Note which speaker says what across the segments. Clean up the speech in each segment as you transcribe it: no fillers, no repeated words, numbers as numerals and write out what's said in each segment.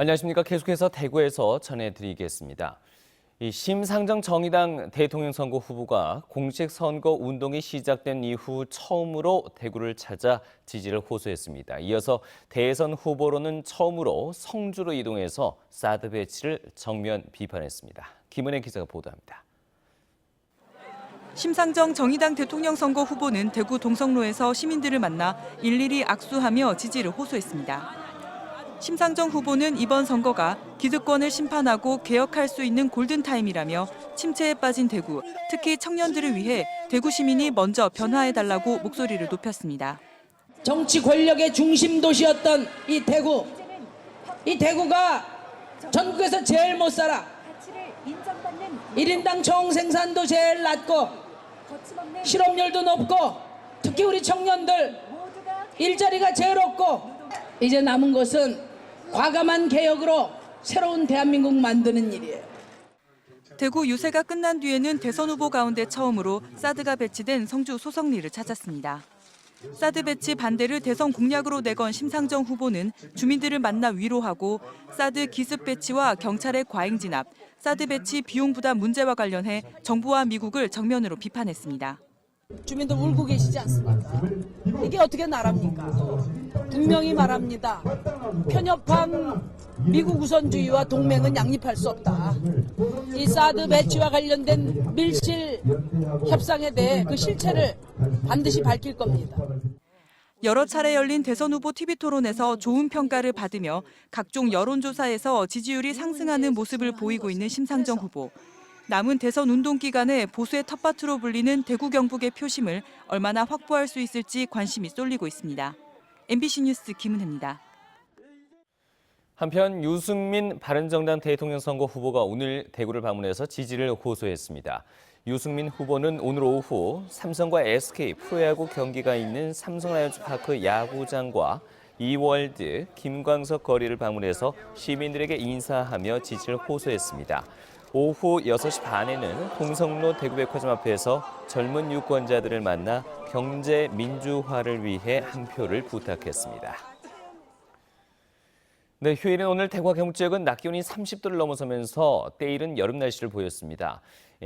Speaker 1: 안녕하십니까. 계속해서 대구에서 전해드리겠습니다. 심상정 정의당 대통령 선거 후보가 공식 선거 운동이 시작된 이후 처음으로 대구를 찾아 지지를 호소했습니다. 이어서 대선 후보로는 처음으로 성주로 이동해서 사드 배치를 정면 비판했습니다. 김은혜 기자가 보도합니다.
Speaker 2: 심상정 정의당 대통령 선거 후보는 대구 동성로에서 시민들을 만나 일일이 악수하며 지지를 호소했습니다. 심상정 후보는 이번 선거가 기득권을 심판하고 개혁할 수 있는 골든타임이라며 침체에 빠진 대구, 특히 청년들을 위해 대구 시민이 먼저 변화해달라고 목소리를 높였습니다.
Speaker 3: 정치 권력의 중심 도시였던 이 대구가 전국에서 제일 못 살아. 1인당 총생산도 제일 낮고 실업률도 높고 특히 우리 청년들 일자리가 제일 없고 이제 남은 것은 과감한 개혁으로 새로운 대한민국 만드는 일이에요.
Speaker 2: 대구 유세가 끝난 뒤에는 대선 후보 가운데 처음으로 사드가 배치된 성주 소석리를 찾았습니다. 사드 배치 반대를 대선 공약으로 내건 심상정 후보는 주민들을 만나 위로하고 사드 기습 배치와 경찰의 과잉 진압, 사드 배치 비용 부담 문제와 관련해 정부와 미국을 정면으로 비판했습니다.
Speaker 3: 주민들 울고 계시지 않습니까? 이게 어떻게 나랍니까? 분명히 말합니다. 편협한 미국 우선주의와 동맹은 양립할 수 없다. 이 사드 배치와 관련된 밀실 협상에 대해 그 실체를 반드시 밝힐 겁니다.
Speaker 2: 여러 차례 열린 대선 후보 TV토론에서 좋은 평가를 받으며 각종 여론조사에서 지지율이 상승하는 모습을 보이고 있는 심상정 후보. 남은 대선 운동 기간에 보수의 텃밭으로 불리는 대구 경북의 표심을 얼마나 확보할 수 있을지 관심이 쏠리고 있습니다. MBC 뉴스 김은혜입니다.
Speaker 1: 한편 유승민 바른정당 대통령 선거 후보가 오늘 대구를 방문해서 지지를 호소했습니다. 유승민 후보는 오늘 오후 삼성과 SK 프로야구 경기가 있는 삼성라이온즈파크 야구장과 이월드, 김광석 거리를 방문해서 시민들에게 인사하며 지지를 호소했습니다. 오후 6시 반에는 동성로 대구백화점 앞에서 젊은 유권자들을 만나 경제 민주화를 위해 한 표를 부탁했습니다. 네, 휴일인 오늘 대구와 경북 지역은 낮 기온이 30도를 넘어서면서 때이른 여름 날씨를 보였습니다.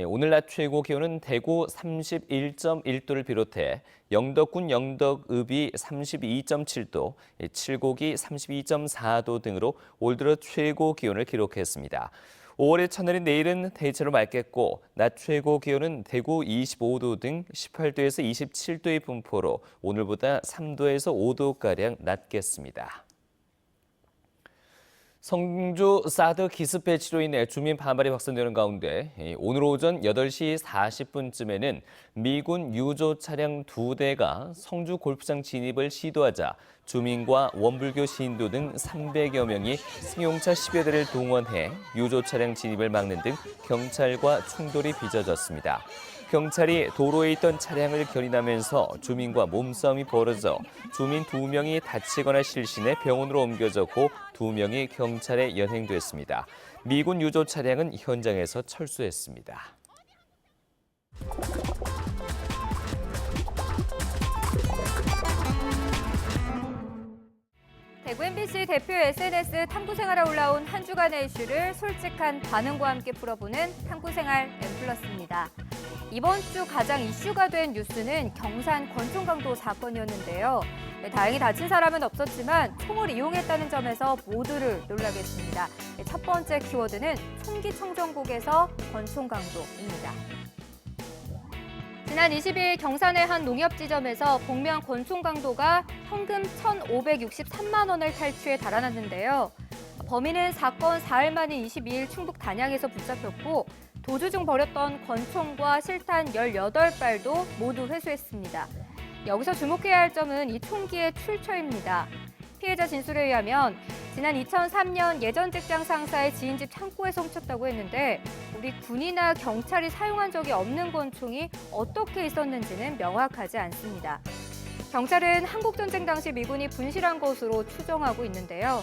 Speaker 1: 오늘 낮 최고 기온은 대구 31.1도를 비롯해 영덕군 영덕읍이 32.7도, 칠곡이 32.4도 등으로 올 들어 최고 기온을 기록했습니다. 5월의 첫날인 내일은 대체로 맑겠고 낮 최고 기온은 대구 25도 등 18도에서 27도의 분포로 오늘보다 3도에서 5도가량 낮겠습니다. 성주 사드 기습 배치로 인해 주민 반발이 확산되는 가운데 오늘 오전 8시 40분쯤에는 미군 유조 차량 2대가 성주 골프장 진입을 시도하자 주민과 원불교 신도 등 300여 명이 승용차 10여 대를 동원해 유조 차량 진입을 막는 등 경찰과 충돌이 빚어졌습니다. 경찰이 도로에 있던 차량을 견인하면서 주민과 몸싸움이 벌어져 주민 2명이 다치거나 실신해 병원으로 옮겨졌고 2명이 경찰에 연행됐습니다. 미군 유조 차량은 현장에서 철수했습니다.
Speaker 4: 대구 MBC 대표 SNS 탐구생활에 올라온 한 주간의 이슈를 솔직한 반응과 함께 풀어보는 탐구생활 M+입니다. 이번 주 가장 이슈가 된 뉴스는 경산 권총강도 사건이었는데요. 다행히 다친 사람은 없었지만 총을 이용했다는 점에서 모두를 놀라게 했습니다. 첫 번째 키워드는 총기 청정국에서 권총강도입니다. 지난 20일 경산의 한 농협지점에서 복면 권총강도가 현금 1,563만 원을 탈취해 달아났는데요. 범인은 사건 4일 만인 22일 충북 단양에서 붙잡혔고 도주 중 버렸던 권총과 실탄 18발도 모두 회수했습니다. 여기서 주목해야 할 점은 이 총기의 출처입니다. 피해자 진술에 의하면 지난 2003년 예전 직장 상사의 지인 집 창고에서 훔쳤다고 했는데 우리 군이나 경찰이 사용한 적이 없는 권총이 어떻게 있었는지는 명확하지 않습니다. 경찰은 한국전쟁 당시 미군이 분실한 것으로 추정하고 있는데요.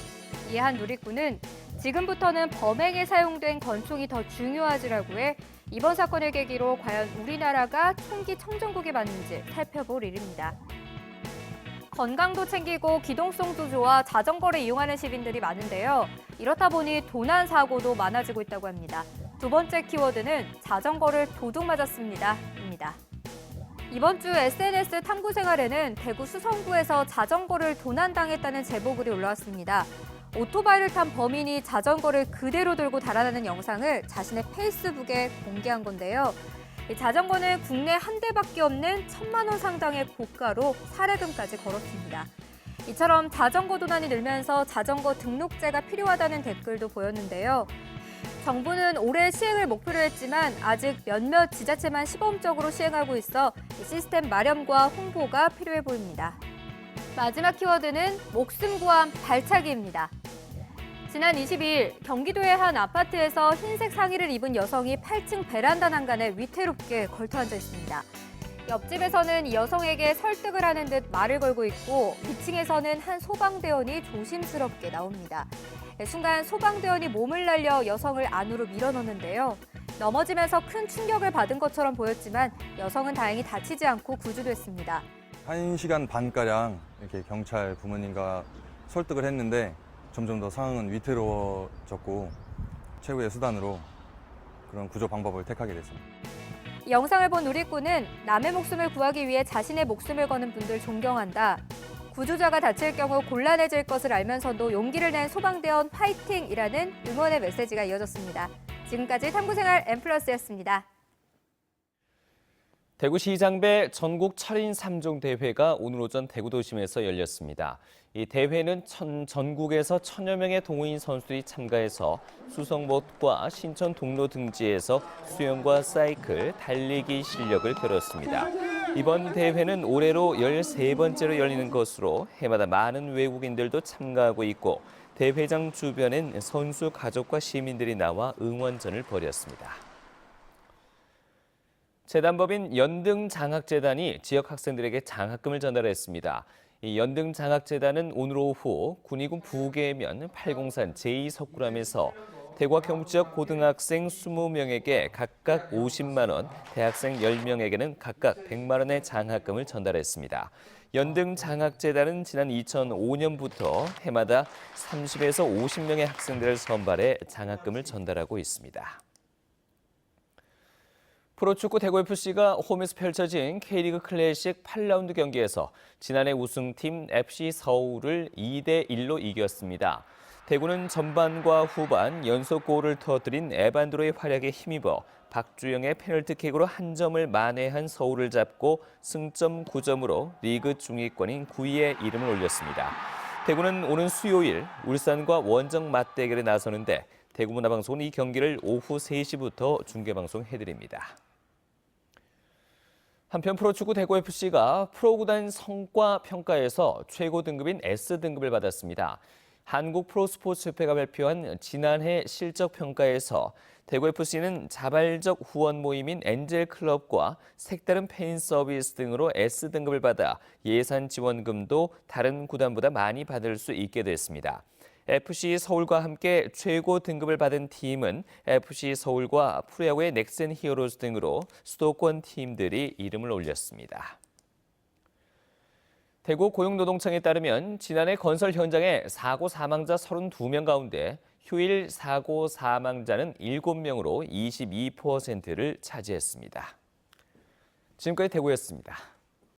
Speaker 4: 이에 한 누리꾼은 지금부터는 범행에 사용된 권총이 더 중요하지라고 해 이번 사건을 계기로 과연 우리나라가 총기 청정국이 맞는지 살펴볼 일입니다. 건강도 챙기고 기동성도 좋아 자전거를 이용하는 시민들이 많은데요. 이렇다 보니 도난 사고도 많아지고 있다고 합니다. 두 번째 키워드는 자전거를 도둑 맞았습니다. 입니다. 이번 주 SNS 탐구 생활에는 대구 수성구에서 자전거를 도난당했다는 제보글이 올라왔습니다. 오토바이를 탄 범인이 자전거를 그대로 들고 달아나는 영상을 자신의 페이스북에 공개한 건데요. 이 자전거는 국내 한 대밖에 없는 1,000만 원 상당의 고가로 살해금까지 걸었습니다. 이처럼 자전거 도난이 늘면서 자전거 등록제가 필요하다는 댓글도 보였는데요. 정부는 올해 시행을 목표로 했지만 아직 몇몇 지자체만 시범적으로 시행하고 있어 시스템 마련과 홍보가 필요해 보입니다. 마지막 키워드는 목숨 구함 발차기입니다. 지난 22일 경기도의 한 아파트에서 흰색 상의를 입은 여성이 8층 베란다 난간에 위태롭게 걸터 앉아 있습니다. 옆집에서는 이 여성에게 설득을 하는 듯 말을 걸고 있고 2층에서는 한 소방대원이 조심스럽게 나옵니다. 순간 소방대원이 몸을 날려 여성을 안으로 밀어넣는데요. 넘어지면서 큰 충격을 받은 것처럼 보였지만 여성은 다행히 다치지 않고 구조됐습니다.
Speaker 5: 1시간 반가량 이렇게 경찰 부모님과 설득을 했는데 점점 더 상황은 위태로워졌고 최후의 수단으로 그런 구조 방법을 택하게 됐습니다.
Speaker 4: 이 영상을 본 누리꾼은 남의 목숨을 구하기 위해 자신의 목숨을 거는 분들 존경한다. 구조자가 다칠 경우 곤란해질 것을 알면서도 용기를 낸 소방대원 파이팅이라는 응원의 메시지가 이어졌습니다. 지금까지 탐구생활 M+였습니다.
Speaker 1: 대구시장배 전국 철인 3종 대회가 오늘 오전 대구 도심에서 열렸습니다. 이 대회는 전국에서 1,000여 명의 동호인 선수들이 참가해서 수성못과 신천 동로 등지에서 수영과 사이클, 달리기 실력을 겨뤘습니다. 이번 대회는 올해로 13번째로 열리는 것으로 해마다 많은 외국인들도 참가하고 있고 대회장 주변엔 선수 가족과 시민들이 나와 응원전을 벌였습니다. 재단법인 연등장학재단이 지역 학생들에게 장학금을 전달했습니다. 이 연등장학재단은 오늘 오후 군위군 부계면 팔공산 제2석굴암에서 대구와 경북 지역 고등학생 20명에게 각각 50만 원, 대학생 10명에게는 각각 100만 원의 장학금을 전달했습니다. 연등장학재단은 지난 2005년부터 해마다 30에서 50명의 학생들을 선발해 장학금을 전달하고 있습니다. 프로축구 대구FC가 홈에서 펼쳐진 K리그 클래식 8라운드 경기에서 지난해 우승팀 FC 서울을 2대1로 이겼습니다. 대구는 전반과 후반 연속골을 터뜨린 에반드로의 활약에 힘입어 박주영의 페널티킥으로 한 점을 만회한 서울을 잡고 승점 9점으로 리그 중위권인 9위에 이름을 올렸습니다. 대구는 오는 수요일 울산과 원정 맞대결에 나서는데 대구문화방송은 이 경기를 오후 3시부터 중계방송해드립니다. 한편 프로축구 대구FC가 프로구단 성과 평가에서 최고 등급인 S등급을 받았습니다. 한국 프로스포츠협회가 발표한 지난해 실적 평가에서 대구FC는 자발적 후원 모임인 엔젤클럽과 색다른 팬 서비스 등으로 S등급을 받아 예산 지원금도 다른 구단보다 많이 받을 수 있게 됐습니다. FC 서울과 함께 최고 등급을 받은 팀은 FC 서울과 프로야구의 넥센 히어로즈 등으로 수도권 팀들이 이름을 올렸습니다. 대구 고용노동청에 따르면 지난해 건설 현장의 사고 사망자 32명 가운데 휴일 사고 사망자는 7명으로 22%를 차지했습니다. 지금까지 대구였습니다.